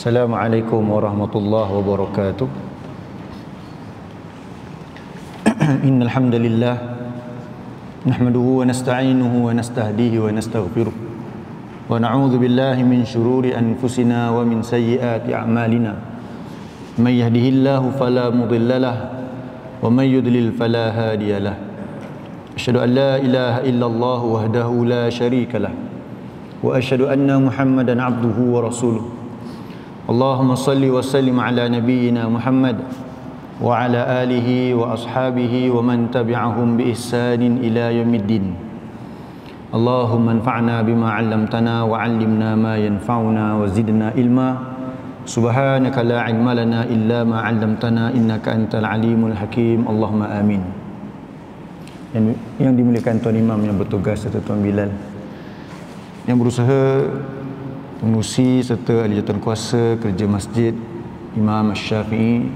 Assalamualaikum warahmatullahi wabarakatuh. Innal hamdalillah nahmaduhu wa nasta'inuhu wa nastahdihi wa nastaghfiruh wa na'udzu billahi min shururi anfusina wa min sayyiati a'malina. May yahdihillahu fala mudilla lahu wa may yudlil fala hadiya lahu. Asyhadu an la ilaha illallah wahdahu la syarika lahu wa asyhadu anna Muhammadan abduhu wa rasuluh. Allahumma salli wa sallim ala nabiyyina Muhammad wa ala alihi wa ashabihi wa man tabi'ahum bi ihsanin ila yaumiddin. Allahumma anfa'na bima 'allamtana wa 'allimna ma yanfa'una wa zidna ilma. Subhanaka la 'ilma lana illa ma 'allamtana innaka antal alimul hakim. Allahumma amin. Yang dimuliakan Tuan Imam yang bertugas serta Tuan Bilal yang berusaha pengurusi serta ahli jawatankuasa kerja masjid Imam Asy-Syafi'i,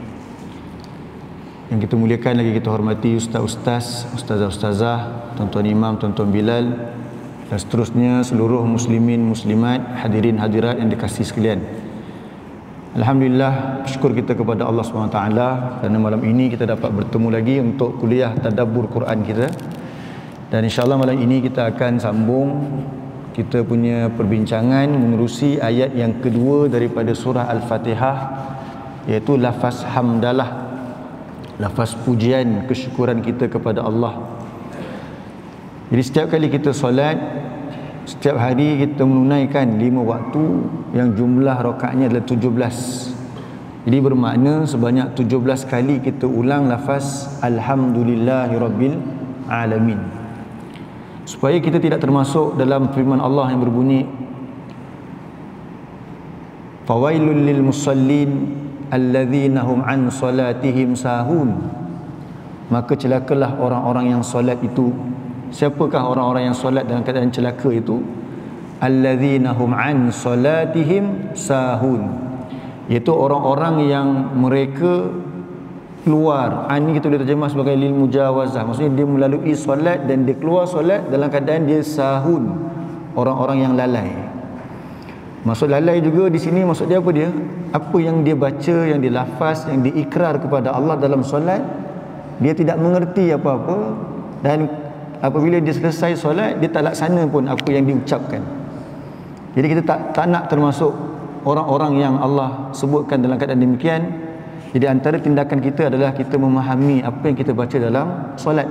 yang kita muliakan lagi kita hormati ustaz-ustaz, ustazah-ustazah, tuan-tuan imam, tuan-tuan Bilal, dan seterusnya seluruh muslimin muslimat, hadirin hadirat yang dikasihi sekalian. Alhamdulillah, syukur kita kepada Allah SWT kerana malam ini kita dapat bertemu lagi untuk kuliah tadabbur Quran kita. Dan insya-Allah malam ini kita akan sambung kita punya perbincangan mengurusi ayat yang kedua daripada surah Al-Fatihah, iaitu lafaz hamdalah, lafaz pujian, kesyukuran kita kepada Allah. Jadi setiap kali kita solat, setiap hari kita menunaikan 5 waktu yang jumlah rakaatnya adalah 17. Jadi bermakna sebanyak 17 kali kita ulang lafaz Alhamdulillahirabbil alamin, supaya kita tidak termasuk dalam firman Allah yang berbunyi fawailul lil musallin alladzina hum an salatihim sahun. Maka celakalah orang-orang yang solat itu. Siapakah orang-orang yang solat dalam keadaan celaka itu? Alladzina hum an salatihim sahun, iaitu orang-orang yang mereka keluar. Ini kita boleh terjemah sebagai lil mujawazah, maksudnya dia melalui solat dan dia keluar solat dalam keadaan dia sahun, orang-orang yang lalai. Maksud lalai juga di sini, maksud dia apa dia? Apa yang dia baca, yang dia lafaz, yang dia ikrar kepada Allah dalam solat, dia tidak mengerti apa-apa, dan apabila dia selesai solat dia tak laksana pun apa yang diucapkan. Jadi kita tak nak termasuk orang-orang yang Allah sebutkan dalam keadaan demikian. Jadi antara tindakan kita adalah kita memahami apa yang kita baca dalam solat,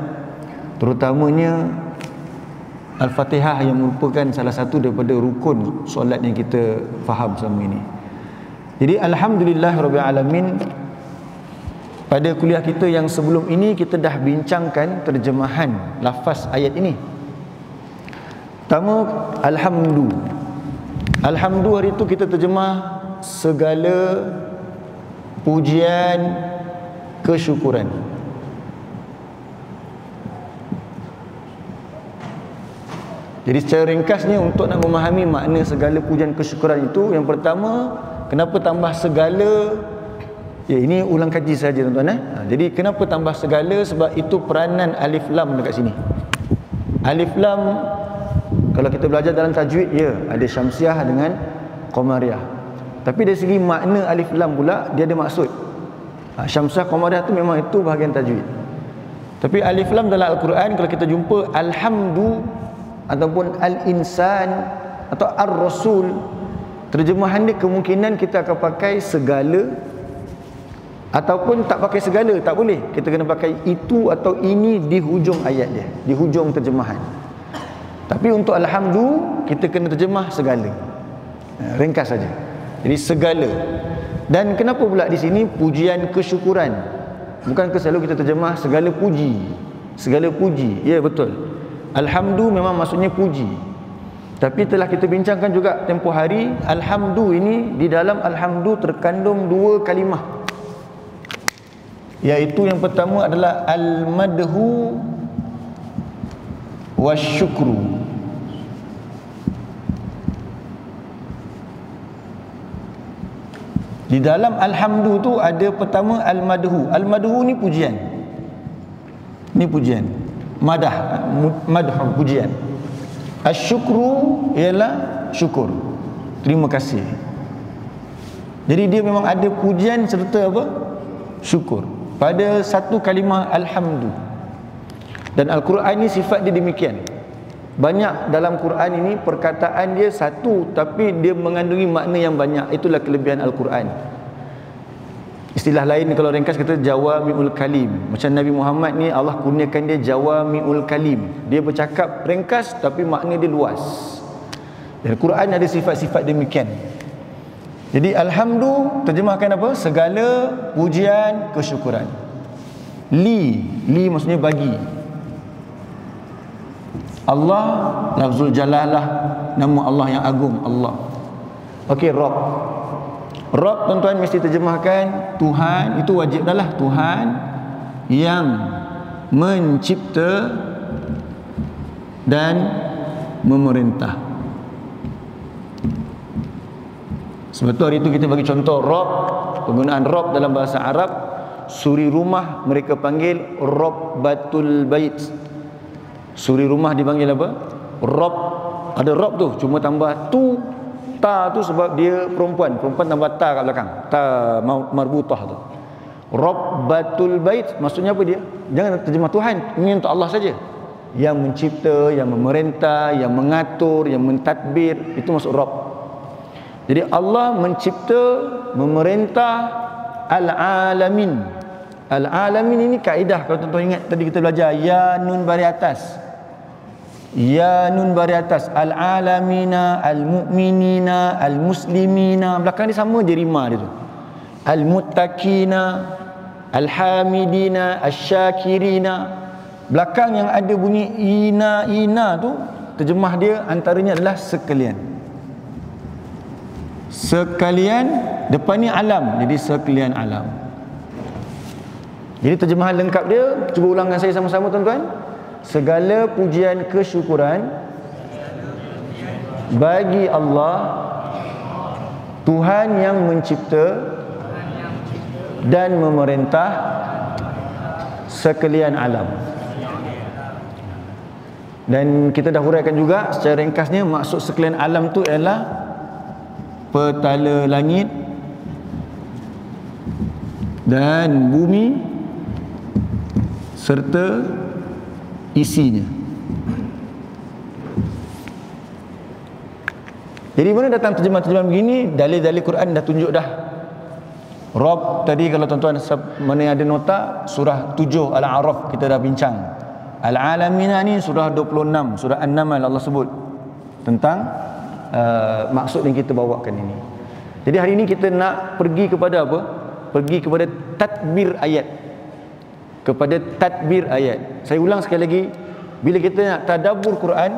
terutamanya Al-Fatihah yang merupakan salah satu daripada rukun solat yang kita faham selama ini. Jadi alhamdulillahirabbil alamin, pada kuliah kita yang sebelum ini kita dah bincangkan terjemahan lafaz ayat ini. Pertama, alhamdu. Alhamdu hari itu kita terjemah segala pujian, kesyukuran. Jadi secara ringkasnya, untuk nak memahami makna segala pujian kesyukuran itu, yang pertama, kenapa tambah segala? Ya, ini ulang kaji saja tuan-tuan. Jadi kenapa tambah segala? Sebab itu peranan alif lam dekat sini. Alif lam, kalau kita belajar dalam tajwid, ya, ada syamsiah dengan qamariyah. Tapi dari segi makna alif lam pula, dia ada maksud. Syamsiah qamariyah tu memang itu bahagian tajwid. Tapi alif lam dalam Al-Quran, kalau kita jumpa alhamdu ataupun al-insan atau ar-rasul, terjemahan dia kemungkinan kita akan pakai segala ataupun tak pakai segala, tak boleh. Kita kena pakai itu atau ini di hujung ayat dia, di hujung terjemahan. Tapi untuk alhamdu, kita kena terjemah segala. Ringkas saja. Jadi segala. Dan kenapa pula di sini pujian kesyukuran? Bukankah selalu kita terjemah segala puji? Segala puji. Ya, betul. Alhamdu memang maksudnya puji. Tapi telah kita bincangkan juga tempoh hari, alhamdu ini, di dalam alhamdu terkandung 2 kalimah. Iaitu yang pertama adalah al-madhu wasyukru. Di dalam alhamdu tu ada pertama al-madhu. Al-madhu ni pujian. Ni pujian. Madah, madhu, pujian. Asyukru ialah syukur, terima kasih. Jadi dia memang ada pujian serta apa? Syukur. Pada satu kalimah alhamdu. Dan Al-Quran ni sifat dia demikian. Banyak dalam Quran ini perkataan dia satu tapi dia mengandungi makna yang banyak. Itulah kelebihan Al-Quran. Istilah lain kalau ringkas kata jawami'ul kalim. Macam Nabi Muhammad ni Allah kurniakan dia jawami'ul kalim. Dia bercakap ringkas tapi makna dia luas. Dan Quran ada sifat-sifat demikian. Jadi alhamdu terjemahkan apa? Segala pujian kesyukuran. Li maksudnya bagi. Allah lafzul jalalah, nama Allah yang agung, Allah. Okey, Rabb. Rabb tuan-tuan mesti terjemahkan Tuhan, itu wajib dah lah, Tuhan yang mencipta dan memerintah. Sebab tu hari itu kita bagi contoh Rabb, penggunaan Rabb dalam bahasa Arab, suri rumah mereka panggil Rabbatul Bait. Suri rumah dipanggil apa? Rabb. Ada Rabb tu, cuma tambah tu, ta tu sebab dia perempuan tambah ta kat belakang. Ta marbutah tu. Rabbatul Bait maksudnya apa dia? Jangan terjemah Tuhan, ini untuk Allah saja. Yang mencipta, yang memerintah, yang mengatur, yang mentadbir, itu maksud Rabb. Jadi Allah mencipta, memerintah al-alamin. Al-alamin ini kaedah, kalau tuan-tuan ingat tadi kita belajar ya nun bari atas. Ya nun bari atas, al-alamina, al-mu'minina, al-muslimina. Belakang ni sama je rima dia tu. Al-muttaqina, al-hamidina, al-syakirina. Belakang yang ada bunyi ina tu, terjemah dia antaranya adalah sekalian. Sekalian, depan ni alam, jadi sekalian alam. Jadi terjemahan lengkap dia, cuba ulang dengan saya sama-sama tuan-tuan. Segala pujian kesyukuran bagi Allah, Tuhan yang mencipta dan memerintah sekalian alam. Dan kita dah huraikan juga secara ringkasnya, maksud sekalian alam tu ialah petala langit dan bumi serta isinya. Jadi mana datang terjemahan-terjemahan begini? Dalil-dalil Quran dah tunjuk dah. Rabb tadi kalau tuan-tuan mana ada nota, surah 7 Al-A'raf kita dah bincang. Al-Alamina ni surah 26, surah An-Naml Allah sebut tentang maksud yang kita bawakan ini. Jadi hari ini kita nak pergi kepada apa? Pergi kepada tadbir ayat. Kepada tadbir ayat. Saya ulang sekali lagi, bila kita nak tadabbur Quran,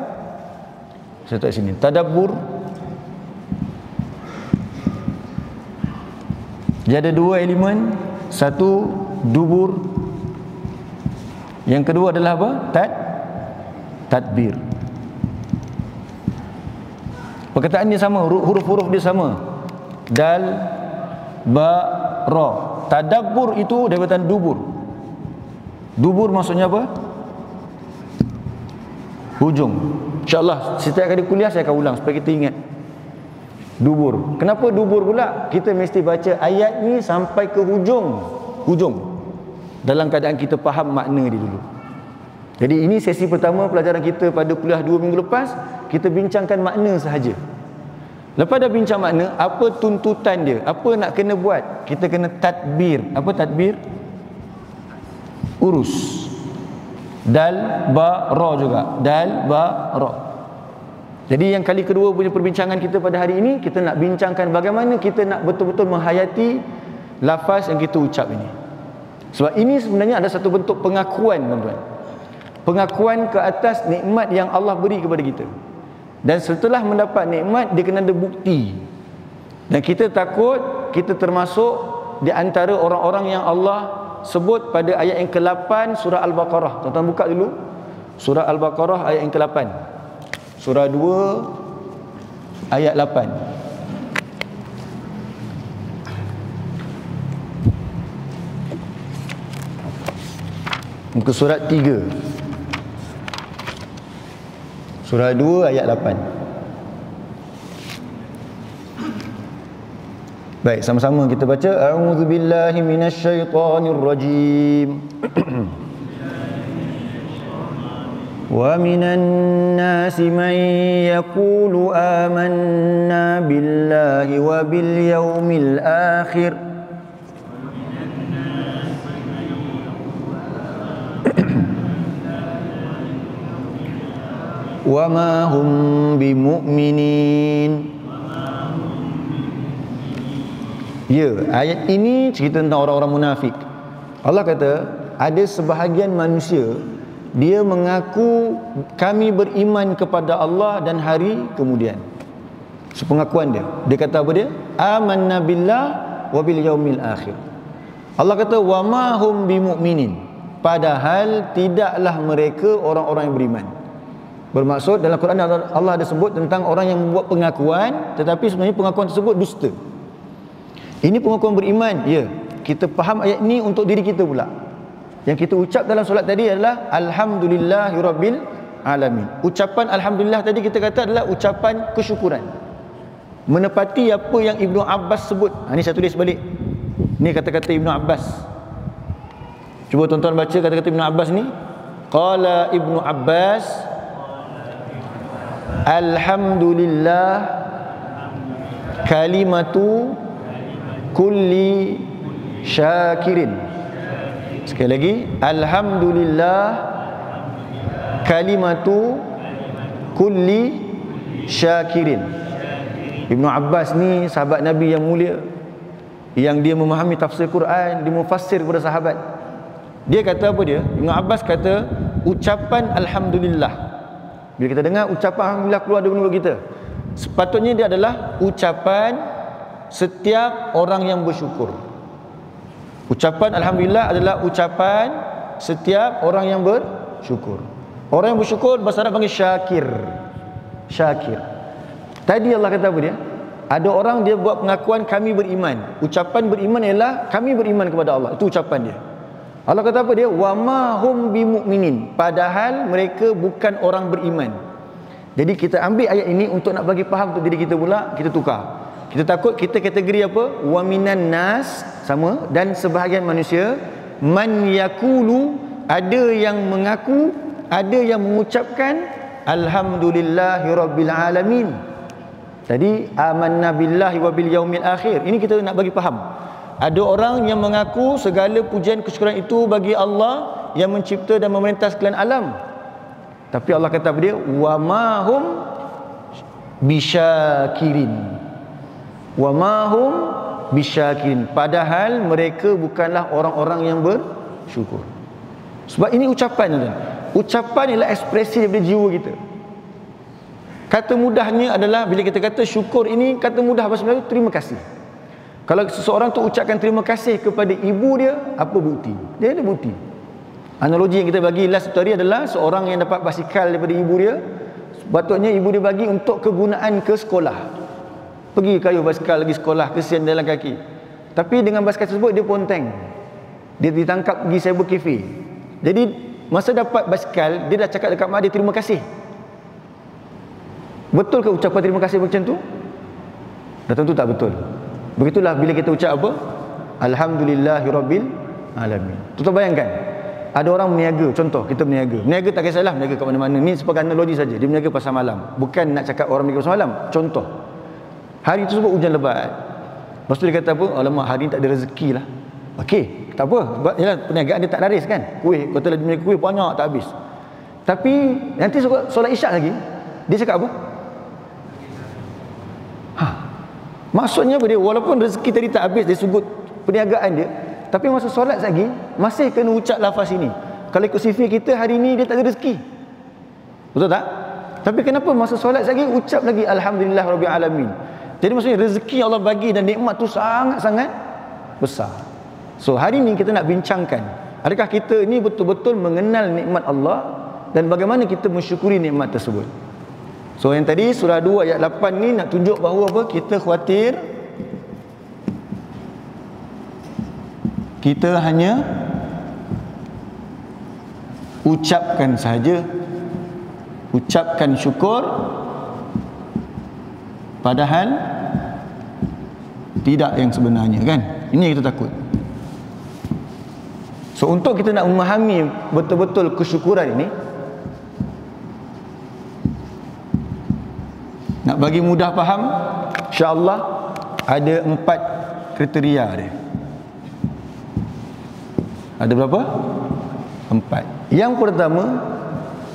saya letak sini, tadabbur dia ada dua elemen. Satu dubur, yang kedua adalah apa? Tadbir. Perkataan dia sama, huruf-huruf dia sama. Dal, ba, ra. Tadabbur itu daripada dubur. Dubur maksudnya apa? Hujung. InsyaAllah setiap kali kuliah saya akan ulang supaya kita ingat. Dubur. Kenapa dubur pula? Kita mesti baca ayat ni sampai ke hujung. Dalam keadaan kita faham makna dia dulu. Jadi ini sesi pertama pelajaran kita pada kuliah 2 minggu lepas. Kita bincangkan makna sahaja. Lepas dah bincang makna, apa tuntutan dia? Apa nak kena buat? Kita kena tadbir. Apa tadbir? Urus. Dal, ba, ra juga. Dal, ba, ra. Jadi yang kali kedua punya perbincangan kita pada hari ini, kita nak bincangkan bagaimana kita nak betul-betul menghayati lafaz yang kita ucap ini. Sebab ini sebenarnya ada satu bentuk pengakuan, tuan-tuan. Pengakuan ke atas nikmat yang Allah beri kepada kita. Dan setelah mendapat nikmat, dia kena ada bukti. Dan kita takut kita termasuk di antara orang-orang yang Allah sebut pada ayat yang ke-8 surah Al-Baqarah. Tuan-tuan buka dulu surah Al-Baqarah ayat yang ke-8. Surah 2 ayat 8. Muka surat 3. Surah 2 ayat 8. Baik, sama-sama kita baca. A'udzubillahi minasyaitonirrajim. Wa minan nasi man yaqulu amanna billahi wa bil yaumil akhir wa ma hum bimu'minin. Ya, ayat ini cerita tentang orang-orang munafik. Allah kata, ada sebahagian manusia dia mengaku kami beriman kepada Allah dan hari kemudian. Sepengakuan dia. Dia kata apa dia? Amanna billah wa bil yaumil akhir. Allah kata wa ma hum bimu'minin. Padahal tidaklah mereka orang-orang yang beriman. Bermaksud dalam Quran Allah ada sebut tentang orang yang membuat pengakuan tetapi sebenarnya pengakuan tersebut dusta. Ini pengakuan beriman. Ya, kita faham ayat ini untuk diri kita pula. Yang kita ucap dalam solat tadi adalah alhamdulillahirabbil alamin. Ucapan alhamdulillah tadi kita kata adalah ucapan kesyukuran. Menepati apa yang Ibnu Abbas sebut. Ini saya tulis balik. Ni kata-kata Ibnu Abbas. Cuba tuan-tuan baca kata-kata Ibnu Abbas ni. Qala Ibnu Abbas alhamdulillah kalimatu kulli syakirin. Sekali lagi, alhamdulillah kalimatu kulli syakirin. Ibnu Abbas ni sahabat Nabi yang mulia, yang dia memahami tafsir Quran, dia mufassir kepada sahabat. Dia kata apa dia? Ibnu Abbas kata ucapan alhamdulillah. Bila kita dengar ucapan alhamdulillah keluar dari mulut kita, sepatutnya dia adalah ucapan setiap orang yang bersyukur. Ucapan alhamdulillah adalah ucapan setiap orang yang bersyukur. Orang yang bersyukur bahasa Arab panggil syakir. Syakir. Tadi Allah kata apa dia? Ada orang dia buat pengakuan kami beriman. Ucapan beriman ialah kami beriman kepada Allah. Itu ucapan dia. Allah kata apa dia? Wa ma hum bimu'minin. Padahal mereka bukan orang beriman. Jadi kita ambil ayat ini untuk nak bagi faham untuk diri kita pula, kita tukar. Kita takut kita kategori apa? Wa minan nas sama, dan sebahagian manusia man yaqulu, ada yang mengaku, ada yang mengucapkan alhamdulillahirabbil alamin. Tadi amanna billahi wa bil yaumil akhir. Ini kita nak bagi faham. Ada orang yang mengaku segala pujian kesyukuran itu bagi Allah yang mencipta dan memerintah sekalian alam. Tapi Allah kata apa dia? Wa ma hum bisyakirin. Wa ma hum bisyakirin. Padahal mereka bukanlah orang-orang yang bersyukur. Sebab ini ucapan, tuan. Ucapan ialah ekspresi daripada jiwa kita. Kata mudahnya adalah bila kita kata syukur, ini kata mudah bahasa Melayu terima kasih. Kalau seseorang tu ucapkan terima kasih kepada ibu dia, apa bukti? Dia ada bukti. Analogi yang kita bagi last hari adalah seorang yang dapat basikal daripada ibu dia, sepatutnya ibu dia bagi untuk kegunaan ke sekolah. Pergi kayuh basikal lagi sekolah, kesian jalan kaki. Tapi dengan basikal tersebut dia ponteng. Dia ditangkap pergi cyber cafe. Jadi masa dapat basikal, dia dah cakap dekat mak dia terima kasih. Betul ke ucapan terima kasih macam tu? Dah tentu tak betul. Begitulah bila kita ucap apa? Alhamdulillahirabbil alamin. Tuan bayangkan, ada orang berniaga, contoh kita berniaga. Berniaga tak kisahlah berniaga kat mana-mana. Ni sebagai analogi saja. Dia berniaga pasar malam. Bukan nak cakap orang berniaga pasar malam. Contoh. Hari tersebut hujan lebat. Lepas tu dia kata apa? Alamak, hari ni tak ada rezeki lah. Okey, tak apa. Sebab yalah, perniagaan dia tak laris kan. Kuih, kata dia berniaga kuih banyak tak habis. Tapi nanti solat isyak lagi, dia cakap apa? Maksudnya apa dia? Walaupun rezeki tadi tak habis dari sudut perniagaan dia, tapi masa solat lagi masih kena ucap lafaz ini. Kalau ikut sifir kita hari ni dia tak ada rezeki. Betul tak? Tapi kenapa masa solat lagi ucap lagi alhamdulillah rabbil alamin. Jadi maksudnya rezeki Allah bagi dan nikmat tu sangat-sangat besar. So hari ni kita nak bincangkan, adakah kita ni betul-betul mengenal nikmat Allah dan bagaimana kita mensyukuri nikmat tersebut. So yang tadi surah 2 ayat 8 ni nak tunjuk bahawa apa? Kita khawatir kita hanya ucapkan saja, ucapkan syukur, padahal tidak yang sebenarnya, kan? Ini yang kita takut. So untuk kita nak memahami betul-betul kesyukuran ini, nak bagi mudah faham, insya-Allah ada 4 kriteria dia. Ada berapa? 4. Yang pertama,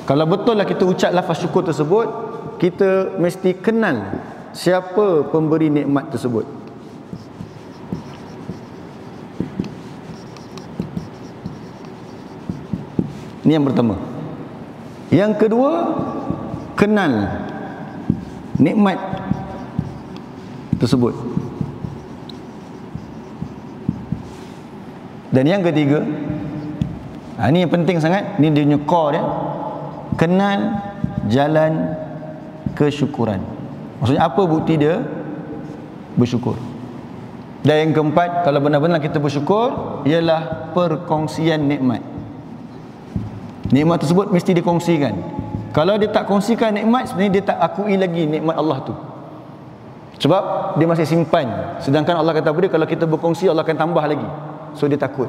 kalau betul lah kita ucap lafaz syukur tersebut, kita mesti kenal siapa pemberi nikmat tersebut. Ini yang pertama. Yang kedua, kenal nikmat tersebut. Dan yang ketiga, ini yang penting sangat, ni dia punya core dia, kenal jalan kesyukuran. Maksudnya apa bukti dia bersyukur. Dan yang keempat, kalau benar-benar kita bersyukur, ialah perkongsian nikmat. Nikmat tersebut mesti dikongsikan. Kalau dia tak kongsikan nikmat, sebenarnya dia tak akui lagi nikmat Allah tu. Sebab dia masih simpan. Sedangkan Allah kata apa dia? Kalau kita berkongsi, Allah akan tambah lagi. So dia takut.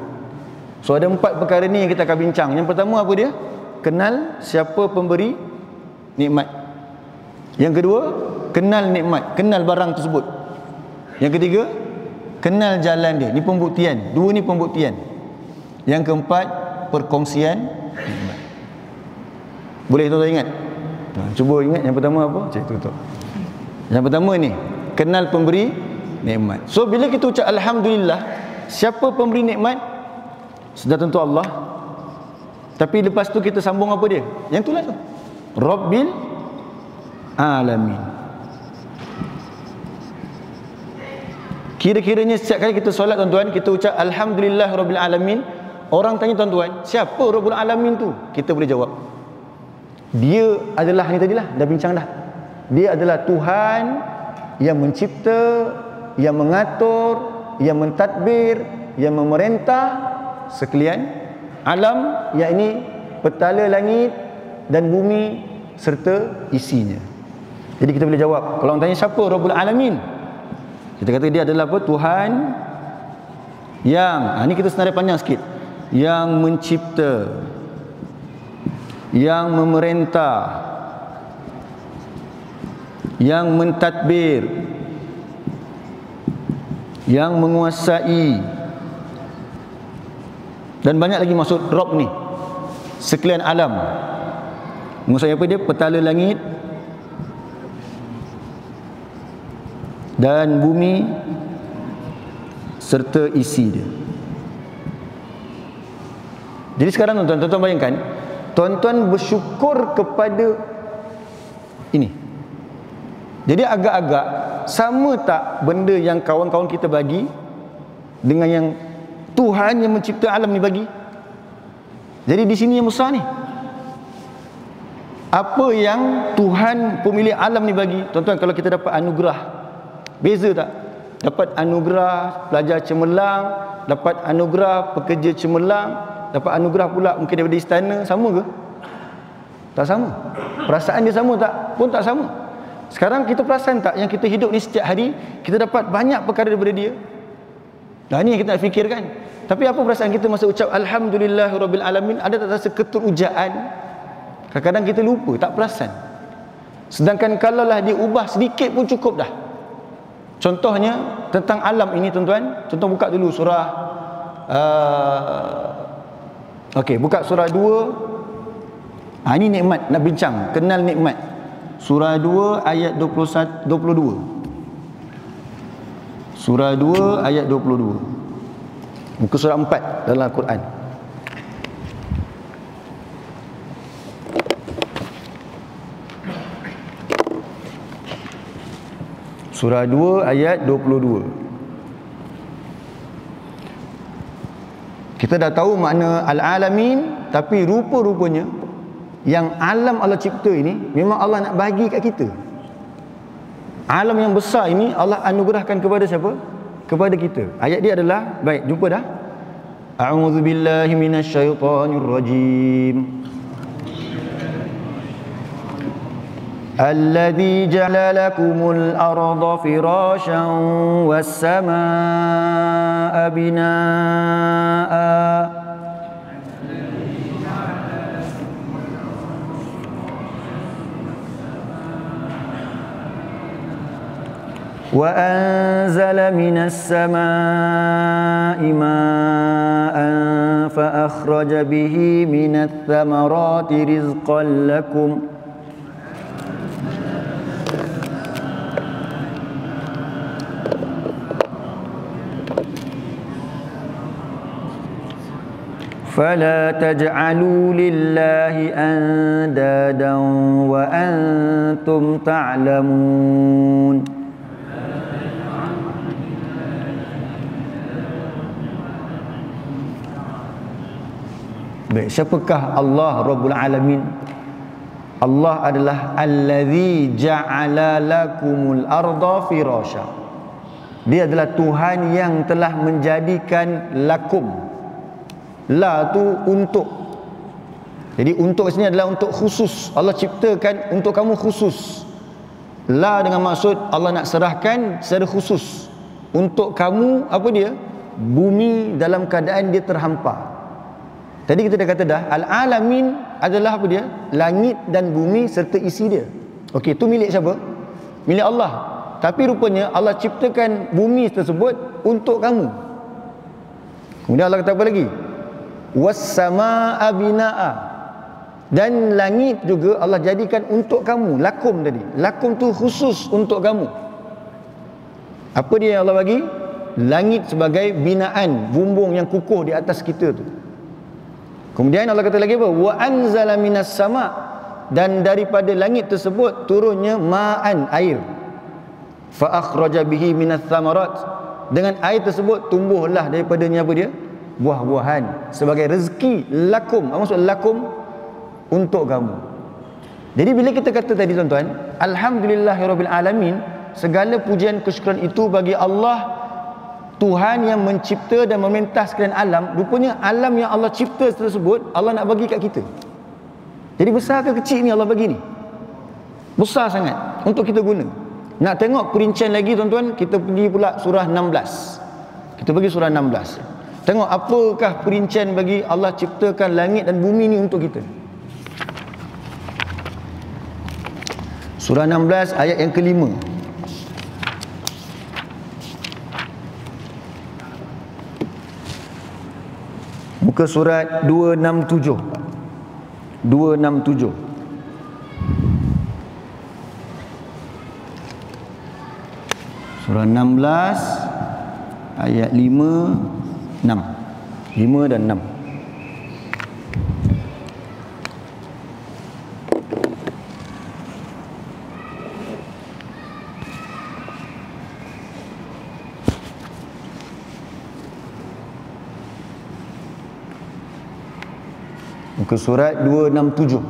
So ada 4 perkara ni yang kita akan bincang. Yang pertama apa dia? Kenal siapa pemberi nikmat. Yang kedua, kenal nikmat, kenal barang tersebut. Yang ketiga, kenal jalan dia. Ni pembuktian. 2 ni pembuktian. Yang keempat, perkongsian nikmat. Boleh tuan-tuan ingat? Cuba ingat yang pertama apa? Cik tutup. Yang pertama ni, kenal pemberi nikmat. So bila kita ucap alhamdulillah, siapa pemberi nikmat? Sudah tentu Allah. Tapi lepas tu kita sambung apa dia? Yang itulah tu. Rabbil alamin. Kira-kiranya setiap kali kita solat tuan-tuan, kita ucap alhamdulillah rabbil alamin, orang tanya tuan-tuan, siapa Rabbul Alamin tu? Kita boleh jawab, dia adalah, ni tadilah dah bincang dah, dia adalah Tuhan yang mencipta, yang mengatur, yang mentadbir, yang memerintah sekalian alam, yakni petala langit dan bumi serta isinya. Jadi kita boleh jawab. Kalau orang tanya siapa Rabbul Alamin, kita kata dia adalah apa? Tuhan yang, ni kita senarai panjang sikit, yang mencipta, yang memerintah, yang mentadbir, yang menguasai, dan banyak lagi maksud Rabb ni, sekalian alam. Menguasai apa dia? Petala langit dan bumi serta isi dia. Jadi sekarang tuan-tuan bayangkan, tuan-tuan bersyukur kepada ini. Jadi agak-agak sama tak benda yang kawan-kawan kita bagi dengan yang Tuhan yang mencipta alam ni bagi? Jadi di sini yang besar ni, apa yang Tuhan pemilik alam ni bagi, tuan-tuan, kalau kita dapat anugerah, beza tak? Dapat anugerah pelajar cemerlang, dapat anugerah pekerja cemerlang, dapat anugerah pula mungkin daripada istana, sama ke? Tak sama. Perasaan dia sama tak? Pun tak sama. Sekarang kita perasan tak yang kita hidup ni setiap hari kita dapat banyak perkara daripada dia? Nah, ni yang kita nak fikirkan. Tapi apa perasaan kita masa ucap alhamdulillah rabbil alamin? Ada tak rasa keterujaan? Kadang-kadang kita lupa, tak perasan. Sedangkan kalaulah dia ubah sedikit pun cukup dah. Contohnya tentang alam ini tuan-tuan, contoh buka dulu surah okey, buka surah 2. Ini nikmat, nak bincang, kenal nikmat. Surah 2 ayat 22. Surah 2 ayat 22. Muka surah 4 dalam Al-Quran. Surah 2 ayat 22. Kita dah tahu makna Al-Alamin, tapi rupa-rupanya yang alam Allah cipta ini memang Allah nak bagi kat kita. Alam yang besar ini Allah anugerahkan kepada siapa? Kepada kita. Ayat dia adalah, baik, jumpa dah. A'udzubillahi minasyaitonirrajim. الذي جعل لكم الأرض فراشا والسماء بناء وأنزل من السماء ماء فأخرج به من الثمرات رزقا لكم فلا تجعلوا لله أندادا وأنتم تعلمون. Baik, siapakah Allah Rabbul Alamin? Allah adalah allazi ja'ala lakumul arda firasha. Dia adalah Tuhan yang telah menjadikan lakum. La tu untuk. Jadi untuk sini adalah untuk khusus. Allah ciptakan untuk kamu khusus. La dengan maksud Allah nak serahkan secara khusus untuk kamu. Apa dia? Bumi dalam keadaan dia terhampar. Tadi kita dah kata dah, Al-Alamin adalah apa dia? Langit dan bumi serta isi dia. Okey, itu milik siapa? Milik Allah. Tapi rupanya Allah ciptakan bumi tersebut untuk kamu. Kemudian Allah kata apa lagi? Was-samaa'a binaa'a. Dan langit juga Allah jadikan untuk kamu. Lakum tadi. Lakum tu khusus untuk kamu. Apa dia yang Allah bagi? Langit sebagai binaan, bumbung yang kukuh di atas kita tu. Kemudian Allah kata lagi apa? Wa anzala minas sama', dan daripada langit tersebut turunnya ma'an, air. Fa akhraja bihi minas thamarat, dengan air tersebut tumbuhlah daripadanya apa dia? Buah-buahan sebagai rezeki lakum. Apa maksud lakum? Untuk kamu. Jadi bila kita kata tadi tuan-tuan, alhamdulillahirabbil alamin, segala pujian kesyukuran itu bagi Allah, Tuhan yang mencipta dan memerintah sekalian alam. Rupanya alam yang Allah cipta tersebut Allah nak bagi kat kita. Jadi besar ke kecil ni Allah bagi ni? Besar sangat untuk kita guna. Nak tengok perincian lagi tuan-tuan, kita pergi pula surah 16. Kita pergi surah 16. Tengok apakah perincian bagi Allah ciptakan langit dan bumi ni untuk kita. Surah 16 ayat yang kelima. Muka surat 267. 267. Surah 16 ayat 5, 6. 5 dan 6. Muka surat 267.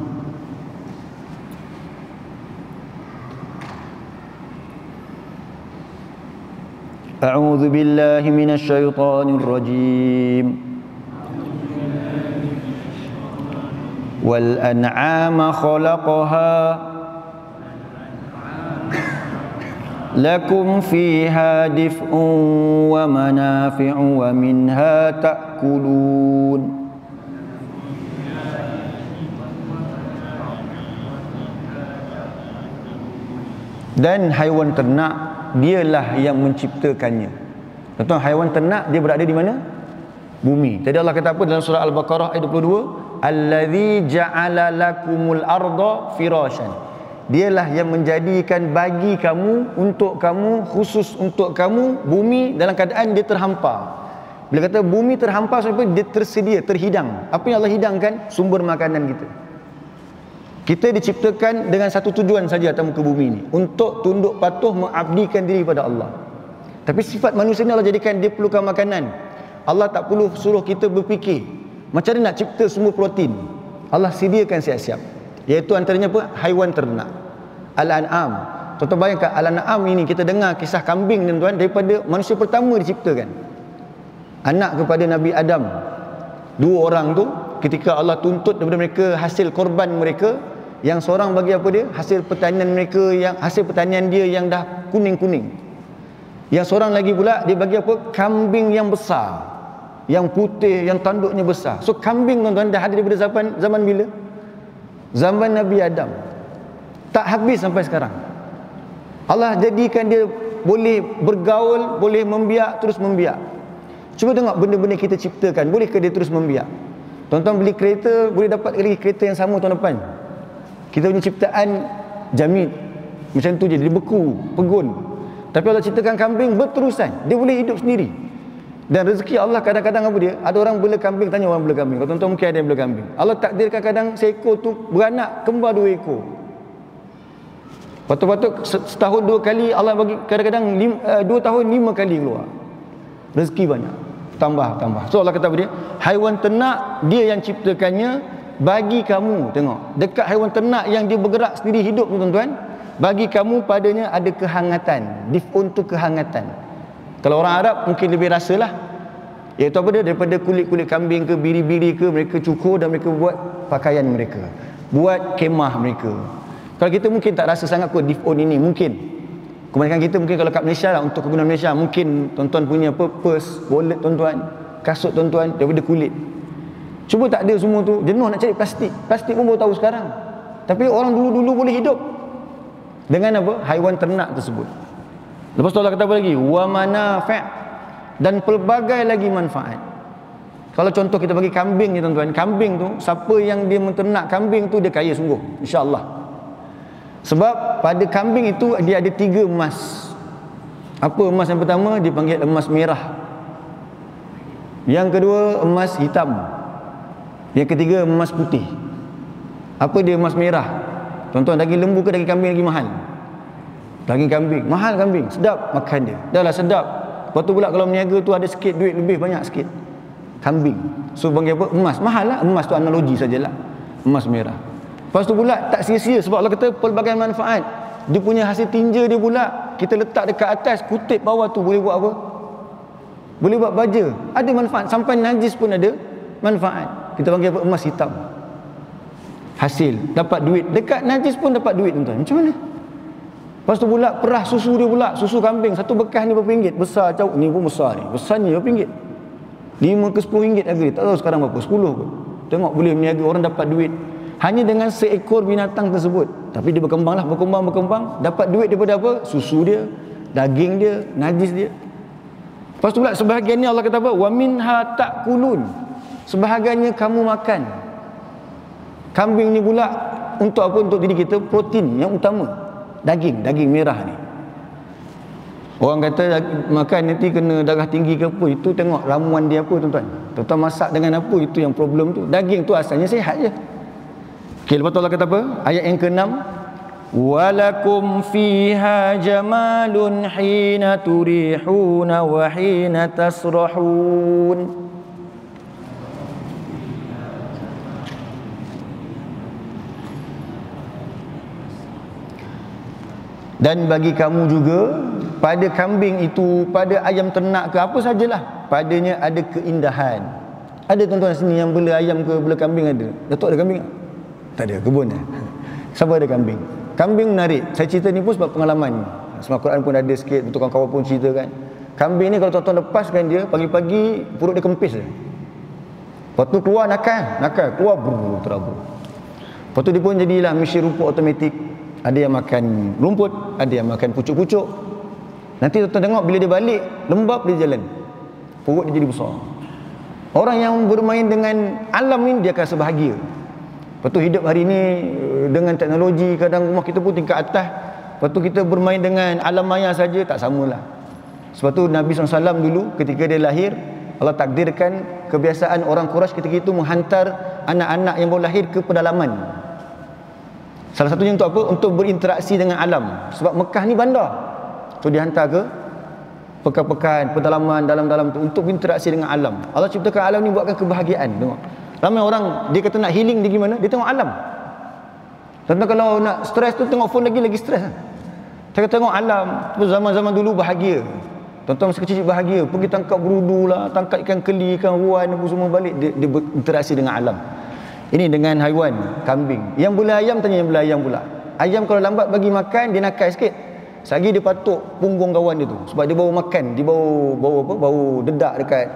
A'udzu billahi minasy syaithanir rajim. Wal an'ama khalaqaha lakum fiha dif'un wa manafi'u wa minha ta'kulun. Dan haiwan ternak dialah yang menciptakannya. Tuan-tuan, haiwan ternak dia berada di mana? Bumi. Tadi Allah kata apa dalam surah Al-Baqarah ayat 22? Allazi ja'ala lakumul arda firashan. Dialah yang menjadikan bagi kamu, untuk kamu, khusus untuk kamu, bumi dalam keadaan dia terhampar. Bila kata bumi terhampar, sebab dia tersedia, terhidang. Apa yang Allah hidangkan? Sumber makanan kita. Kita diciptakan dengan satu tujuan saja atas muka bumi ini, untuk tunduk patuh mengabdikan diri kepada Allah. Tapi sifat manusia ni Allah jadikan dia perlukan makanan. Allah tak perlu suruh kita berfikir macam mana nak cipta semua protein. Allah sediakan siap-siap. Iaitu antaranya apa? Haiwan ternak. Al-an'am. Tuan-tuan bayangkan Al-an'am ini, kita dengar kisah kambing tuan-tuan, daripada manusia pertama diciptakan. Anak kepada Nabi Adam. Dua orang tu ketika Allah tuntut daripada mereka hasil korban mereka, Yang seorang bagi apa dia? Hasil pertanian mereka, yang hasil pertanian dia yang dah kuning-kuning. Yang seorang lagi pula dia bagi apa? Kambing yang besar, yang putih, yang tanduknya besar. So kambing tuan-tuan dah ada daripada zaman bila? Zaman Nabi Adam. Tak habis sampai sekarang. Allah jadikan dia boleh bergaul, boleh membiak, terus membiak. Cuba tengok benda-benda kita ciptakan, bolehkah dia terus membiak? Tuan-tuan beli kereta, boleh dapat lagi kereta yang sama tahun depan. Kita punya ciptaan jamid macam tu je, dia beku, pegun. Tapi Allah ciptakan kambing berterusan, dia boleh hidup sendiri. Dan rezeki Allah kadang-kadang apa dia? Ada orang bela kambing, tanya orang bela kambing. Kalau tuan-tuan mungkin ada yang bela kambing. Allah takdirkan kadang seekor tu beranak kembar 2 ekor. Patut-patut setahun 2 kali, Allah bagi kadang-kadang 2 tahun 5 kali keluar. Rezeki banyak, tambah. So Allah kata apa dia? Haiwan ternak dia yang ciptakannya bagi kamu. Tengok, dekat haiwan ternak yang dia bergerak sendiri hidup tu tuan-tuan, bagi kamu padanya ada kehangatan. Dif'un tu kehangatan. Kalau orang Arab mungkin lebih rasalah, iaitu apa dia? Daripada kulit-kulit kambing ke biri-biri ke, mereka cukur dan mereka buat pakaian mereka, buat kemah mereka. Kalau kita mungkin tak rasa sangat kot dif'un ini, mungkin kebanyakan kita mungkin kalau kat Malaysia lah, untuk kegunaan Malaysia, mungkin tuan-tuan punya apa, purse, wallet tuan-tuan, kasut tuan-tuan daripada kulit. Cuba tak ada semua tu, jenuh nak cari plastik. Plastik pun baru tahu sekarang. Tapi orang dulu-dulu boleh hidup dengan apa? Haiwan ternak tersebut. Lepas tu Allah kata apa lagi? Wa manafi', dan pelbagai lagi manfaat. Kalau contoh kita bagi kambing ni tuan-tuan, kambing tu, siapa yang dia menternak kambing tu dia kaya sungguh, insya-Allah. Sebab pada kambing itu dia ada 3 emas. Apa emas yang pertama? Dipanggil emas merah. Yang kedua emas hitam. Yang ketiga emas putih. Apa dia emas merah? Tuan-tuan, daging lembu ke daging kambing lagi mahal? Daging kambing, mahal kambing, sedap makan dia. Dah lah sedap. Lepas tu pula kalau meniaga tu ada sikit duit lebih, banyak sikit. Kambing. So panggil apa? Emas. Mahal lah. Emas tu analogi sajalah. Emas merah. Lepas tu pula tak sia-sia, sebab Allah kata pelbagai manfaat. Dia punya hasil tinja dia pula kita letak dekat atas, kutip bawah tu boleh buat apa? Boleh buat baja. Ada manfaat. Sampai najis pun ada manfaat. Kita panggil apa? Emas hitam. Hasil dapat duit. Dekat najis pun dapat duit tuan-tuan. Macam mana? Lepas tu pula perah susu dia pula, susu kambing satu bekas ni berapa ringgit? Besar jauh ni pun besar ni. Besarnya berapa ringgit? 5 ke 10 ringgit harga dia. Tak tahu sekarang berapa, 10 pun. Tengok boleh meniaga, orang dapat duit hanya dengan seekor binatang tersebut. Tapi dia berkembang, dapat duit daripada apa? Susu dia, daging dia, najis dia. Lepas tu pula sebahagian ni Allah kata apa? Wa minha ta'kulun. Sebahagiannya kamu makan. Kambing ni pula untuk apa? Untuk diri kita, protein yang utama. Daging merah ni. Orang kata makan nanti kena darah tinggi ke apa, itu tengok ramuan dia apa tuan-tuan. Tuan-tuan masak dengan apa, itu yang problem tu. Daging tu asalnya sihat je. Okey, lepas tu Allah kata apa? Ayat yang ke-6. Walakum fiha jamalun hina turihuna wa hina tasrahun. Dan bagi kamu juga pada kambing itu, pada ayam ternak ke apa sajalah, padanya ada keindahan. Ada tuan-tuan sini yang bela ayam ke bela kambing ada? Datuk ada kambing tak? Tak ada, kebun dah. Siapa ada kambing? Kambing menarik. Saya cerita ni pun sebab pengalaman. Sebab Quran pun ada sikit, untuk kawan-kawan pun ceritakan. Kambing ni kalau tuan-tuan lepaskan dia, pagi-pagi perut dia kempis dia. Lepas tu keluar nakal, keluar terabur. Lepas tu dia pun jadilah mesin rumput automatik. Ada yang makan rumput, ada yang makan pucuk-pucuk. Nanti tuan-tuan tengok bila dia balik, lembab dia jalan, perut dia jadi besar. Orang yang bermain dengan alam ni dia akan rasa bahagia. Lepas tu hidup hari ni dengan teknologi, kadang rumah kita pun tingkat atas. Lepas tu kita bermain dengan alam maya saja, tak samalah. Sebab tu Nabi SAW dulu ketika dia lahir, Allah takdirkan kebiasaan orang Quraisy ketika itu menghantar anak-anak yang baru lahir ke pedalaman. Salah satunya untuk apa? Untuk berinteraksi dengan alam. Sebab Mekah ni bandar. So dihantar ke pekan-pekan, pedalaman dalam-dalam tu untuk berinteraksi dengan alam. Allah ciptakan alam ni buatkan kebahagiaan. Tengok. Ramai orang dia kata nak healing dia gimana? Dia tengok alam. Tentu kalau nak stres tu tengok phone lagi stres. Tengok alam. Zaman-zaman dulu bahagia. Tuan-tuan masa kecil bahagia, pergi tangkap berudu lah, tangkap ikan keli, ikan ruan apa semua, balik dia berinteraksi dengan alam. Ini dengan haiwan, kambing. Yang boleh ayam, tanya yang boleh ayam pula. Ayam kalau lambat bagi makan, dia nakal sikit. Selagi dia patuk punggung kawan dia tu, sebab dia baru makan, dia bau dedak dekat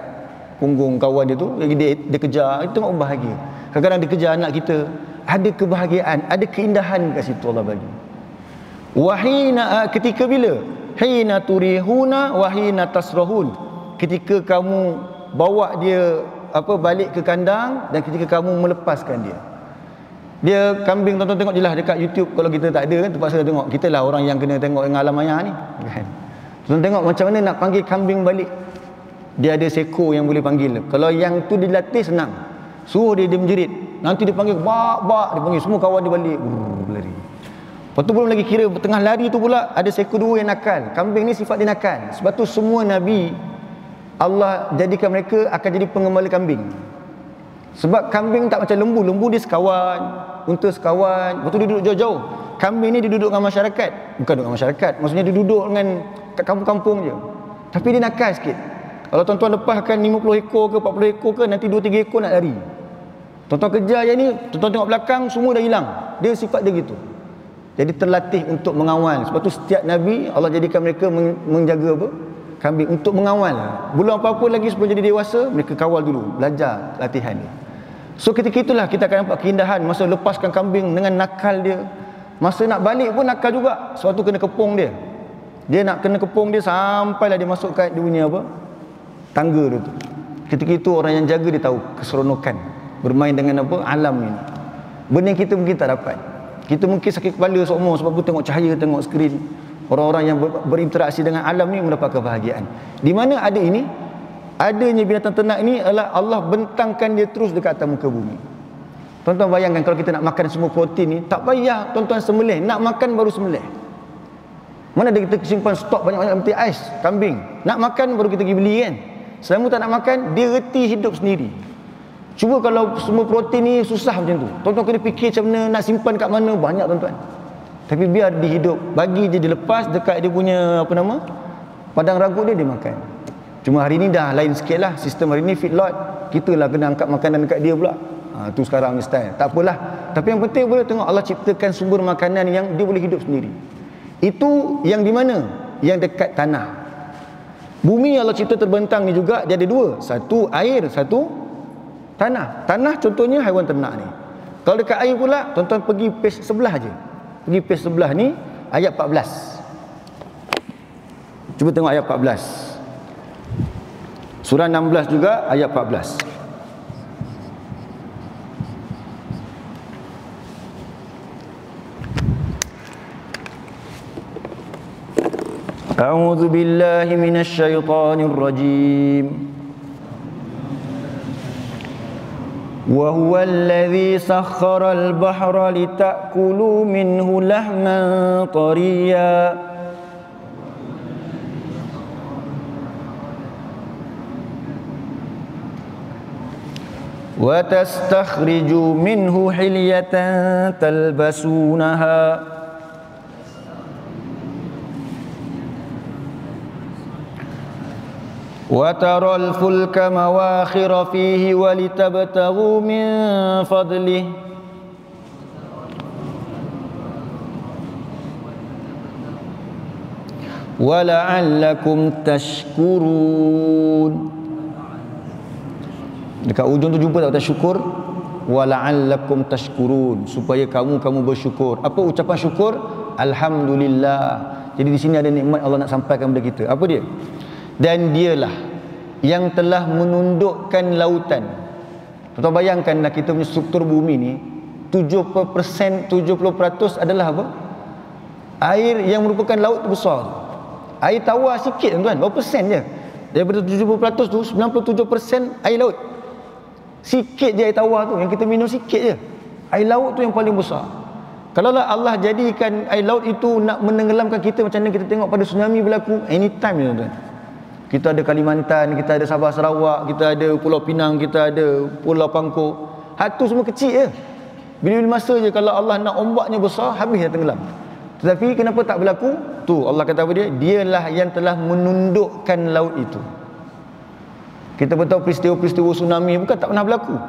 punggung kawan dia tu, lagi dia kejar, itu tengok bahagia. Kadang-kadang dia kejar anak kita, ada kebahagiaan, ada keindahan kat situ Allah bagi. Wahina, ketika bila? Hina turihuna wahina tasrahun. Ketika kamu bawa dia balik ke kandang, dan ketika kamu melepaskan dia. Dia kambing, tonton tengok je lah dekat YouTube. Kalau kita tak ada kan, terpaksa tengok. Kita lah orang yang kena tengok dengan alam maya ni kan. Tonton tengok macam mana nak panggil kambing balik. Dia ada seko yang boleh panggil. Kalau yang tu dilatih senang, suruh dia menjerit, nanti dia panggil bak, dia panggil semua kawan dia balik, berlari. Lepas tu belum lagi kira tengah lari tu pula ada seko dua yang nakal. Kambing ni sifat dia nakal. Sebab tu semua Nabi Allah jadikan mereka akan jadi pengembala kambing. Sebab kambing tak macam lembu. Lembu dia sekawan, unta sekawan, lepas tu dia duduk jauh-jauh. Kambing ni dia duduk dengan masyarakat. Bukan duduk dengan masyarakat, maksudnya dia duduk dengan kat kampung-kampung je. Tapi dia nakal sikit. Kalau tuan-tuan lepaskan 50 ekor ke 40 ekor ke, nanti 2-3 ekor nak lari. Tuan-tuan kejar je ni, tuan-tuan tengok belakang, semua dah hilang. Dia sifat dia gitu. Jadi terlatih untuk mengawal. Sebab tu setiap Nabi Allah jadikan mereka menjaga kambing untuk mengawal. Belum apa-apa lagi sebelum jadi dewasa, mereka kawal dulu, belajar latihan dia. So ketika itulah kita akan nampak keindahan masa lepaskan kambing dengan nakal dia. Masa nak balik pun nakal juga. Sebab tu kena kepung dia. Dia nak kena kepung dia sampailah dia masuk kat dia punya tangga dia tu. Ketika itu orang yang jaga dia tahu keseronokan bermain dengan alam ini. Benda yang kita mungkin tak dapat. Kita mungkin sakit kepala seumur sebab tu tengok cahaya, tengok skrin. Orang-orang yang berinteraksi dengan alam ni mendapat kebahagiaan. Di mana ada ini, adanya binatang ternak ini adalah Allah bentangkan dia terus dekat atas muka bumi. Tuan-tuan bayangkan kalau kita nak makan semua protein ni, tak payah tuan-tuan sembelih, nak makan baru sembelih. Mana ada kita simpan stok banyak-banyak seperti ais kambing. Nak makan baru kita pergi beli kan. Selama tak nak makan, dia reti hidup sendiri. Cuba kalau semua protein ni susah macam tu. Tuan-tuan kena fikir macam mana nak simpan kat mana, banyak tuan-tuan. Tapi biar dia hidup, bagi je dia lepas dekat dia punya padang ragut dia makan. Cuma hari ni dah lain sikit lah. Sistem hari ni feedlot, kita lah kena angkat makanan dekat dia pula. Tu sekarang ni style. Tak apalah. Tapi yang penting boleh tengok Allah ciptakan sumber makanan yang dia boleh hidup sendiri. Itu yang di mana? Yang dekat tanah. Bumi Allah cipta terbentang ni juga, dia ada dua. Satu air, satu tanah. Tanah contohnya haiwan ternak ni. Kalau dekat air pula, tuan-tuan pergi page sebelah je. Pergi page sebelah ni, ayat 14. Cuba tengok ayat 14. Surah 16 juga, ayat 14. A'udzu billahi minasy syaithanir rajim. Wa huwa alladhi sakhkhara al-bahra litakulu minhu lahman tariya wa tastakhriju minhu hilyatan talbasunaha وَتَرَى الْفُلْكَ مَوَاخِرَ فِيهِ وَلِتَبْتَغُوا مِنْ فَضْلِهِ وَلَعَلَّكُمْ تَشْكُرُونَ. Dekat ujung tu jumpa tak syukur? وَلَعَلَّكُمْ تَشْكُرُونَ, supaya kamu bersyukur. Apa ucapan syukur? Alhamdulillah. Jadi di sini ada nikmat Allah nak sampaikan kepada kita. Apa dia? Dan dialah yang telah menundukkan lautan. Tuan-tuan bayangkanlah kita punya struktur bumi ni 70% adalah apa? Air yang merupakan laut besar. Air tawar sikit tuan-tuan, berapa persen je? Daripada 70% tu 97% air laut. Sikit je air tawar tu yang kita minum, sikit je. Air laut tu yang paling besar. Kalaulah Allah jadikan air laut itu nak menenggelamkan kita macam mana kita tengok pada tsunami berlaku, anytime je tuan-tuan. Kita ada Kalimantan, kita ada Sabah Sarawak, kita ada Pulau Pinang, kita ada Pulau Pangkor. Hatu semua kecil je. Bila-bila masa je kalau Allah nak ombaknya besar, habis dah tenggelam. Tetapi kenapa tak berlaku? Tu Allah kata apa dia? Dialah yang telah menundukkan laut itu. Kita beritahu peristiwa-peristiwa tsunami bukan tak pernah berlaku.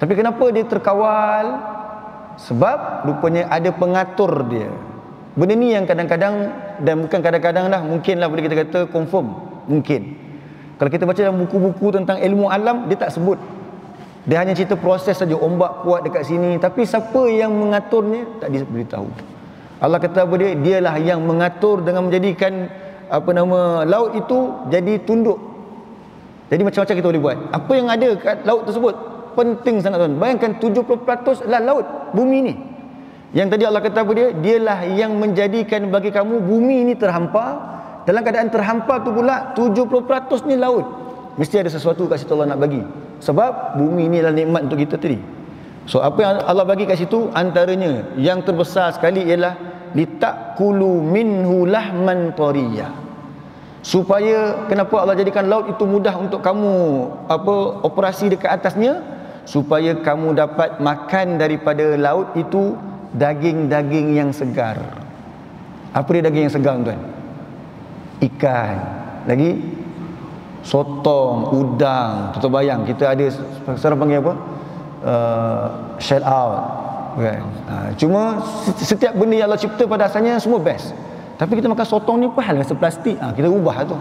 Tapi kenapa dia terkawal? Sebab rupanya ada pengatur dia. Benda ni yang kadang-kadang, dan bukan kadang-kadang lah, mungkinlah boleh kita kata confirm, mungkin. Kalau kita baca dalam buku-buku tentang ilmu alam, dia tak sebut. Dia hanya cerita proses saja, ombak kuat dekat sini, tapi siapa yang mengaturnya tak diberitahu. Allah kata apa dia? Dialah yang mengatur dengan menjadikan laut itu jadi tunduk. Jadi macam-macam kita boleh buat. Apa yang ada kat laut tersebut penting sangat tuan. Bayangkan 70% adalah laut, bumi ni. Yang tadi Allah kata apa dia? Dialah yang menjadikan bagi kamu bumi ni terhampar. Dalam keadaan terhampar tu pula 70% ni laut. Mesti ada sesuatu kat situ Allah nak bagi. Sebab bumi ni adalah nikmat untuk kita tadi. So apa yang Allah bagi kat situ, antaranya yang terbesar sekali ialah litakulu minhu lahman tariyah. Supaya kenapa Allah jadikan laut itu mudah untuk kamu operasi dekat atasnya, supaya kamu dapat makan daripada laut itu daging-daging yang segar. Apa dia daging yang segar tuan? Ikan, lagi sotong, udang. Tuan bayang kita ada sekarang panggil apa? Shell out kan? Cuma setiap benda yang Allah cipta pada asalnya semua best. Tapi kita makan sotong ni apa hal rasa plastik? Kita ubah tu.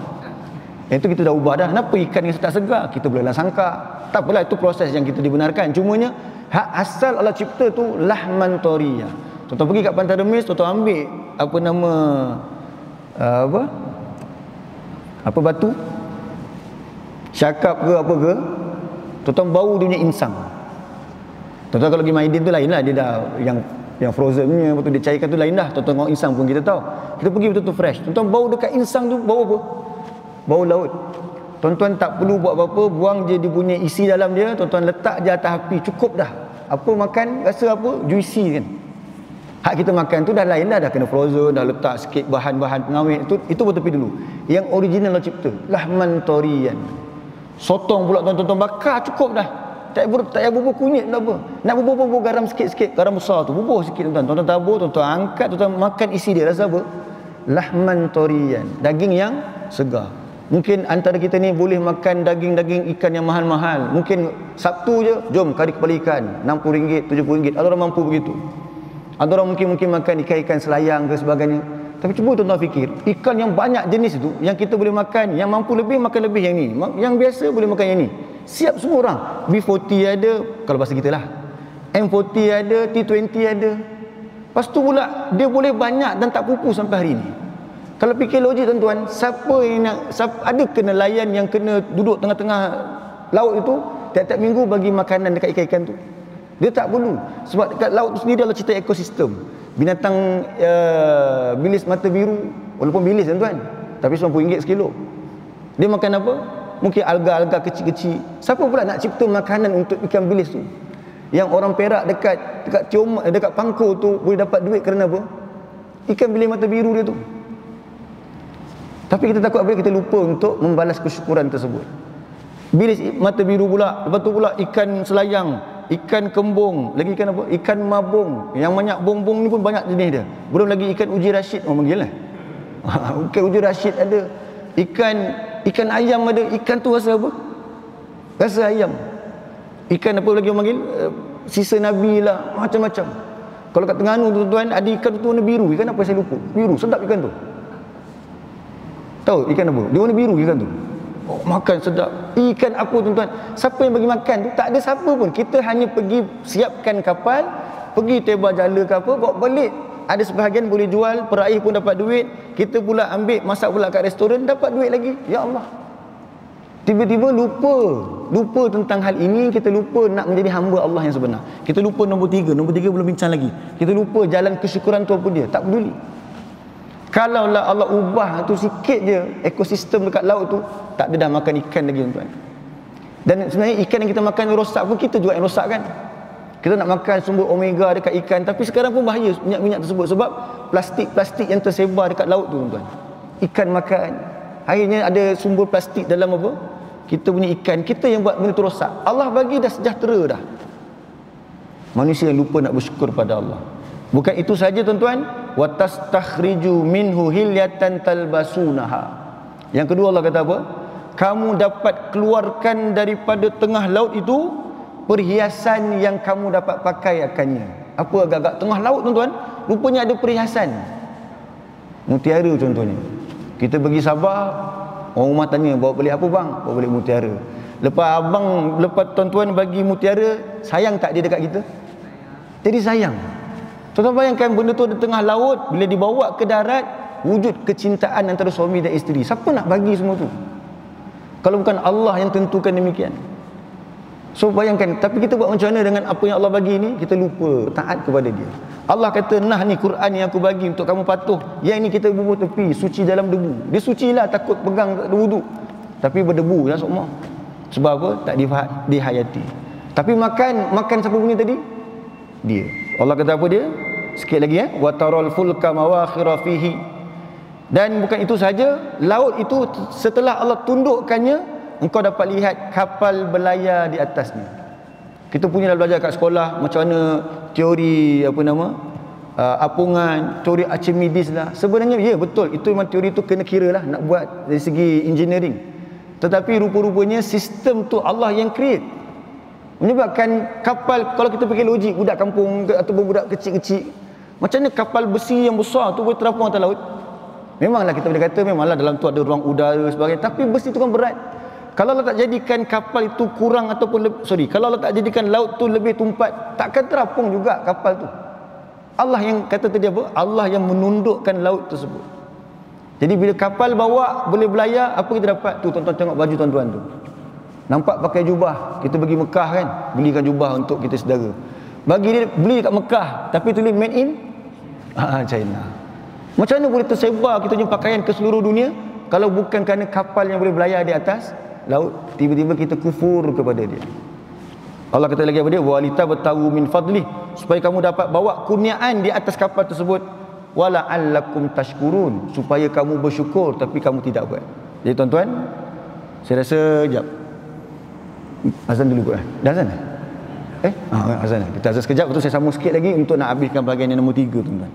Itu kita dah ubah dah. Kenapa ikan yang tak segar? Kita bolehlah sangka. Tak apalah, itu proses yang kita dibenarkan. Cumanya hak asal Allah cipta tu lahman tariyah. Tuan pergi kat Pantai Remis, tuan ambil apa batu syakap ke apa ke, tuan bau dia punya insang. Tuan kalau pergi Maidin tu lain lah, dia dah yang frozen punya, lepas tu dia cairkan tu lain dah. Tuan tengok insang pun kita tahu. Kita pergi betul-betul fresh. Tuan bau dekat insang tu bau apa? Bau laut. Tuan-tuan tak perlu buat apa-apa, buang je dia punya isi dalam dia, tuan-tuan letak je atas api, cukup dah. Apa makan, rasa apa? Juicy kan. Hak kita makan tu dah lain dah kena frozen, dah letak sikit bahan-bahan pengawet. Itu betul dulu. Yang original Allah cipta, lahman tariyan. Sotong pula tuan-tuan bakar cukup dah. Tak payah bubuh kunyit tak apa. Nak bubuh garam sikit-sikit, garam besar tu bubuh sikit tuan-tuan. Tuan-tuan tabur, tuan-tuan angkat, tuan-tuan makan isi dia, rasa apa? Lahman tariyan, daging yang segar. Mungkin antara kita ni boleh makan daging-daging ikan yang mahal-mahal. Mungkin Sabtu je, jom kari kepala ikan RM60, RM70. Ada orang mampu begitu. Ada orang mungkin makan ikan-ikan selayang ke sebagainya. Tapi cuba tuan-tuan fikir, ikan yang banyak jenis itu, yang kita boleh makan, yang mampu lebih makan lebih yang ni, yang biasa boleh makan yang ni. Siap semua orang. B40 ada, kalau bahasa kita lah, M40 ada, T20 ada. Lepas tu pula dia boleh banyak dan tak pupu sampai hari ni. Kalau fikir logik tuan-tuan, ada kena nelayan yang kena duduk tengah-tengah laut itu tiap-tiap minggu bagi makanan dekat ikan-ikan tu? Dia tak perlu. Sebab dekat laut tu sendiri Allah cerita ekosistem. Binatang bilis mata biru, walaupun bilis tuan-tuan, tapi RM90 sekilo. Dia makan apa? Mungkin alga-alga kecil-kecil. Siapa pula nak cipta makanan untuk ikan bilis tu? Yang orang Perak dekat Pangkor tu boleh dapat duit kerana apa? Ikan bilis mata biru dia tu. Tapi kita takut apabila kita lupa untuk membalas kesyukuran tersebut. Bilis mata biru pula, lepas tu pula ikan selayang, ikan kembung, lagi ikan apa? Ikan mabung. Yang banyak bong-bong ni pun banyak jenis dia. Belum lagi ikan uji Rashid, orang panggil lah. Ikan uji Rashid ada. Ikan ayam ada. Ikan tu rasa apa? Rasa ayam. Ikan apa lagi orang panggil? Sisa Nabi lah, macam-macam. Kalau kat Terengganu tuan-tuan ada ikan tu warna biru. Ikan apa saya lupa? Biru, sedap ikan tu. Tahu ikan apa? Dia warna biru ikan tu. Oh, makan sedap. Ikan apa tuan-tuan? Siapa yang bagi makan tu? Tak ada siapa pun. Kita hanya pergi siapkan kapal, pergi tebal jala ke apa, bawa balik. Ada sebahagian boleh jual, peraih pun dapat duit. Kita pula ambil, masak pula kat restoran, dapat duit lagi. Ya Allah. Tiba-tiba lupa tentang hal ini. Kita lupa nak menjadi hamba Allah yang sebenar. Kita lupa nombor 3 belum bincang lagi. Kita lupa jalan kesyukuran tu apa dia. Tak peduli. Kalaulah Allah ubah tu sikit je ekosistem dekat laut tu, tak ada dah makan ikan lagi tuan-tuan. Dan sebenarnya ikan yang kita makan rosak pun kita juga yang rosak kan. Kita nak makan sumber omega dekat ikan, tapi sekarang pun bahaya minyak-minyak tersebut sebab plastik-plastik yang tersebar dekat laut tu tuan-tuan. Ikan makan, akhirnya ada sumber plastik dalam apa? Kita punya ikan, kita yang buat benda tu rosak. Allah bagi dah sejahtera dah. Manusia yang lupa nak bersyukur pada Allah. Bukan itu saja tuan-tuan, wa tastakhriju minhu hilyatan talbasunaha. Yang kedua Allah kata apa? Kamu dapat keluarkan daripada tengah laut itu perhiasan yang kamu dapat pakai akannya. Apa agak-agak tengah laut tuan-tuan, rupanya ada perhiasan. Mutiara contohnya. Kita pergi Sabah, orang rumah tanya, bawa beli apa bang? Bawa beli mutiara. Lepas tuan-tuan bagi mutiara, sayang tak dia dekat kita? Jadi sayang. Tuan-tuan bayangkan benda tu di tengah laut, bila dibawa ke darat, wujud kecintaan antara suami dan isteri. Siapa nak bagi semua tu? Kalau bukan Allah yang tentukan demikian. So bayangkan, tapi kita buat macam mana dengan apa yang Allah bagi ni? Kita lupa taat kepada dia. Allah kata, nah ni Quran yang aku bagi untuk kamu patuh. Yang ni kita bubuh tepi, suci dalam debu. Dia suci lah, takut pegang wudu, tapi berdebu ya semua. Sebab apa? Tak dihayati. Tapi makan siapa punya tadi? Dia. Allah kata apa dia? Sikit lagi ya. Wa taral fulka mawakhira fihi. Dan bukan itu saja, laut itu setelah Allah tundukkannya, engkau dapat lihat kapal berlayar di atasnya. Kita punya dah belajar kat sekolah macam mana teori apungan, teori Archimedes lah. Sebenarnya ya betul, itu memang teori tu kena kira lah nak buat dari segi engineering. Tetapi rupa-rupanya sistem tu Allah yang create. Menyebabkan kapal, kalau kita fikir logik, budak kampung ataupun budak kecil-kecil, macam mana kapal besi yang besar tu boleh terapung atas laut? Memanglah kita boleh kata memanglah dalam tu ada ruang udara sebagainya, tapi besi tu kan berat. Kalau Allah tak jadikan kapal itu kurang ataupun kalau Allah tak jadikan laut tu lebih tumpat, takkan terapung juga kapal tu. Allah yang kata tadi apa? Allah yang menundukkan laut tersebut. Jadi bila kapal bawa boleh berlayar, apa kita dapat? Tu tuan-tuan tengok baju tuan-tuan tu. Nampak pakai jubah. Kita pergi Mekah kan, belikan jubah untuk kita saudara. Bagi dia beli kat Mekah, tapi tulis made in China. Macam mana boleh tersebar kita punya pakaian ke seluruh dunia kalau bukan kerana kapal yang boleh berlayar di atas laut? Tiba-tiba kita kufur kepada dia. Allah kata lagi apa dia? Walita bertahu min fadlih, supaya kamu dapat bawa kurniaan di atas kapal tersebut. Wala'allakum tashkurun, supaya kamu bersyukur tapi kamu tidak buat. Jadi tuan-tuan, saya rasa jap azan dulu kot. Dah azan? Azan. Kita azan sekejap, betul saya sambung sikit lagi untuk nak habiskan bahagian yang nombor 3 tuan-tuan.